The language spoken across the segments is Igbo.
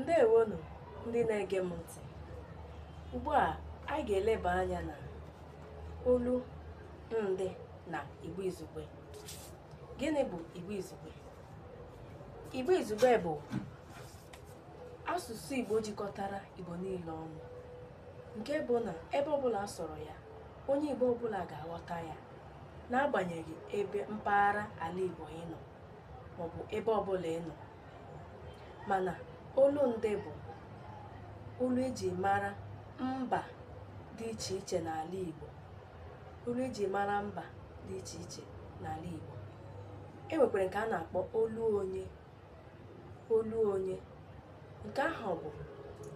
Ndewonu ndị na-ege m ntị. Ugbu a anyị ga-eleba anya na olu ndị na igbo izugbe. Gịnị bụ igbo izugbe? Igbo izugbe bụ asụsụ Igbo jikọtara Igbo niile ọnụ, nke bụ na ebe ọbụla a sọrọ ya, onye Igbo ọbụla ga-aghọta ya, n'agbanyeghị ebe mpaghara ala Igbo ị nọ maọbụ ebe ọbụla ị nọ. Mana olu ndị bụ olu eji mara mba dị iche iche n'ala Igbo. Olu eji mara mba dị iche iche n'ala Igbo. E nwekwara nke a na-akpọ olu onye. Olu onye. Nke ahụ bụ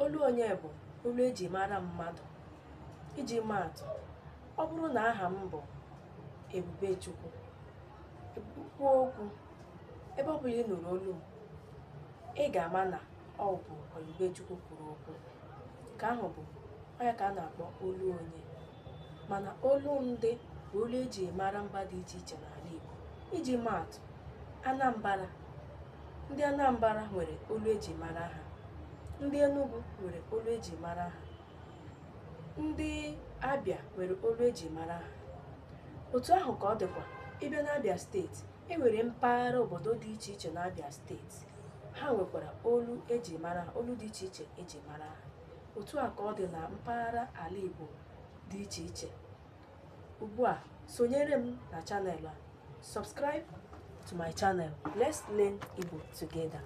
olu onye bụ olu eji mara mmadụ. Iji maa atụ, ọ bụrụ na aha m bụ Ebubechukwu, kwuo okwu, ebe ọ bụla ị nụrụ olu m, ị ga-ama na ọ bụ Ebubechukwu kwuru okwu. Nke ahụ bụ ya ka a na-akpọ olu onye. Mana olu ndị bụ olu eji mara mba dị iche iche n'ala Igbo. Iji maa atụ, Anambra, ndị Anambra nwere olu eji mara ha. Ndị Enugu nwere olu eji mara ha. Ndị Abịa nwere olu eji mara ha. Otu ahụ ka ọ dịkwa ịbịa n'Abịa steeti. E nwere mpaghara obodo dị iche iche n'Abịa steeti. Ha nwekwara olu eji mara ha, olu dị iche iche eji mara ha. Otu a ka ọ dị na mpaghara ala Igbo dị iche iche. Ugbu a, sonyere m na chanel a. Subscribe to my channel. Let's learn Igbo together.